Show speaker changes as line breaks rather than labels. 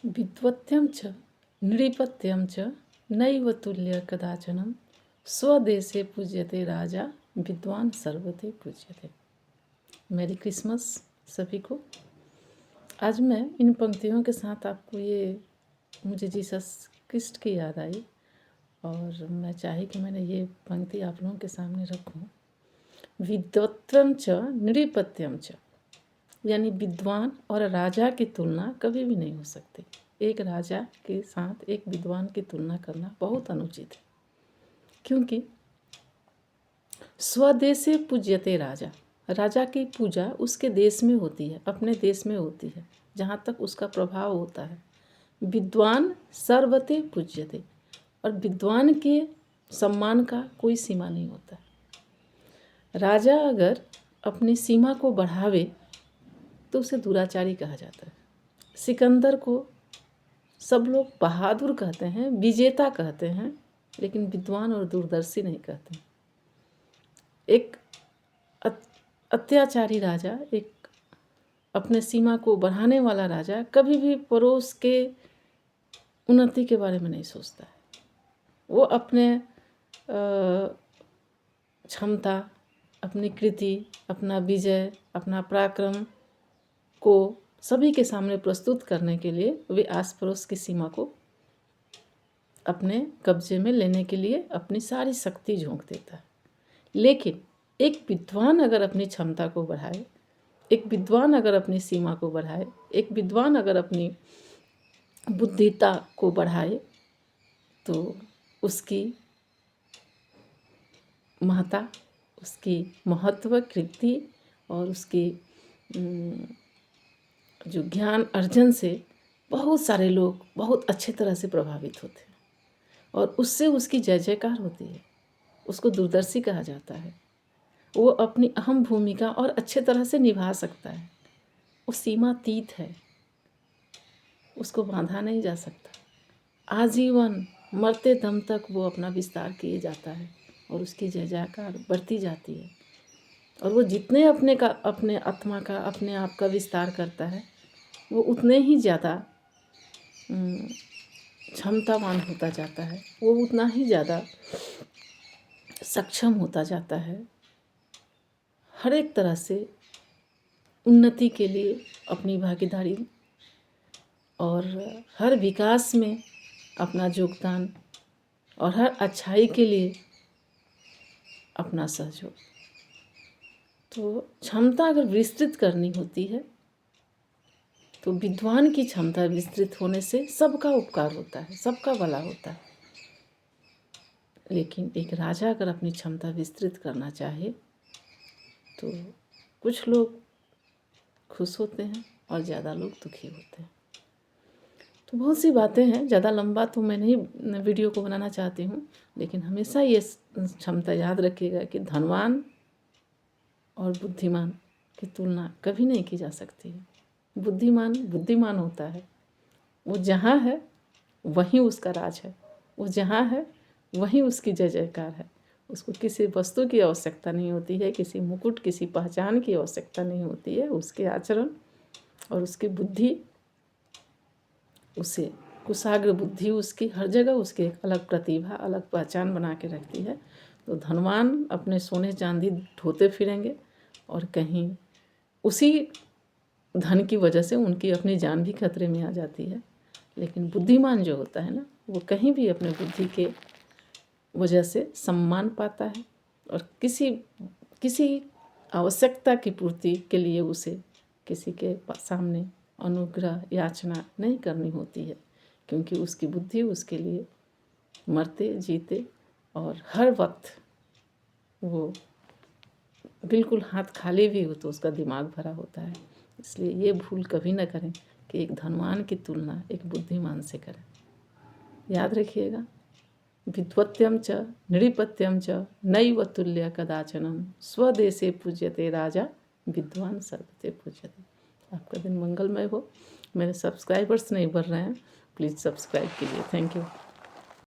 विद्वत्यं च नृपत्यं च नैव तुल्य कदाचनं स्वदेशे पूज्यते राजा विद्वान सर्वते पूज्यते। मेरी क्रिसमस सभी को। आज मैं इन पंक्तियों के साथ आपको मुझे जीसस क्रिस्ट की याद आई और मैं चाही कि मैंने ये पंक्ति आप लोगों के सामने रखूं। विद्वत्वं च नृपत्यं च, यानी विद्वान और राजा की तुलना कभी भी नहीं हो सकती। एक राजा के साथ एक विद्वान की तुलना करना बहुत अनुचित है, क्योंकि स्वदेशे पूज्यते राजा, राजा की पूजा उसके देश में होती है, अपने देश में होती है, जहाँ तक उसका प्रभाव होता है। विद्वान सर्वते पूज्यते, और विद्वान के सम्मान का कोई सीमा नहीं होता। राजा अगर अपनी सीमा को बढ़ावे तो उसे दुराचारी कहा जाता है। सिकंदर को सब लोग बहादुर कहते हैं, विजेता कहते हैं, लेकिन विद्वान और दूरदर्शी नहीं कहते। एक अत्याचारी राजा, एक अपने सीमा को बढ़ाने वाला राजा कभी भी पड़ोस के उन्नति के बारे में नहीं सोचता है। वो अपने क्षमता, अपनी कृति, अपना विजय, अपना पराक्रम को सभी के सामने प्रस्तुत करने के लिए वे आस पड़ोस की सीमा को अपने कब्जे में लेने के लिए अपनी सारी शक्ति झोंक देता है। लेकिन एक विद्वान अगर अपनी क्षमता को बढ़ाए, एक विद्वान अगर अपनी सीमा को बढ़ाए, एक विद्वान अगर अपनी बुद्धिता को बढ़ाए, तो उसकी महत्ता, उसकी महत्व, कीर्ति और उसकी जो ज्ञान अर्जन से बहुत सारे लोग बहुत अच्छे तरह से प्रभावित होते हैं और उससे उसकी जय जयकार होती है। उसको दूरदर्शी कहा जाता है। वो अपनी अहम भूमिका और अच्छे तरह से निभा सकता है। वो सीमातीत है, उसको बांधा नहीं जा सकता। आजीवन मरते दम तक वो अपना विस्तार किए जाता है और उसकी जय जयकार बढ़ती जाती है। और वो जितने अपने आत्मा का, अपने आप का विस्तार करता है, वो उतने ही ज़्यादा क्षमतावान होता जाता है, वो उतना ही ज़्यादा सक्षम होता जाता है। हर एक तरह से उन्नति के लिए अपनी भागीदारी और हर विकास में अपना योगदान और हर अच्छाई के लिए अपना सहयोग। तो क्षमता अगर विस्तृत करनी होती है तो विद्वान की क्षमता विस्तृत होने से सबका उपकार होता है, सबका भला होता है। लेकिन एक राजा अगर अपनी क्षमता विस्तृत करना चाहे तो कुछ लोग खुश होते हैं और ज़्यादा लोग दुखी होते हैं। तो बहुत सी बातें हैं, ज़्यादा लंबा तो मैं नहीं वीडियो को बनाना चाहती हूँ, लेकिन हमेशा ये क्षमता याद रखिएगा कि धनवान और बुद्धिमान की तुलना कभी नहीं की जा सकती है। बुद्धिमान होता है, वो जहाँ है वहीं उसका राज है, वो जहाँ है वहीं उसकी जय जयकार है। उसको किसी वस्तु की आवश्यकता नहीं होती है, किसी मुकुट, किसी पहचान की आवश्यकता नहीं होती है। उसके आचरण और उसकी बुद्धि, उसे कुशाग्र बुद्धि उसकी हर जगह उसकी एक अलग प्रतिभा, अलग पहचान बना के रखती है। तो धनवान अपने सोने चांदी ढोते फिरेंगे और कहीं उसी धन की वजह से उनकी अपनी जान भी खतरे में आ जाती है। लेकिन बुद्धिमान जो होता है ना, वो कहीं भी अपने बुद्धि के वजह से सम्मान पाता है और किसी आवश्यकता की पूर्ति के लिए उसे किसी के सामने अनुग्रह याचना नहीं करनी होती है, क्योंकि उसकी बुद्धि उसके लिए मरते जीते और हर वक्त वो बिल्कुल हाथ खाली भी हो तो उसका दिमाग भरा होता है। इसलिए ये भूल कभी न करें कि एक धनवान की तुलना एक बुद्धिमान से करें। याद रखिएगा, विद्वत्यं च नृपत्यं च नैव तुल्य कदाचनं स्वदेशे पूज्यते राजा विद्वान सर्वते पूज्यते। आपका दिन मंगलमय हो। मेरे सब्सक्राइबर्स नहीं बढ़ रहे हैं, प्लीज़ सब्सक्राइब कीजिए। Thank you.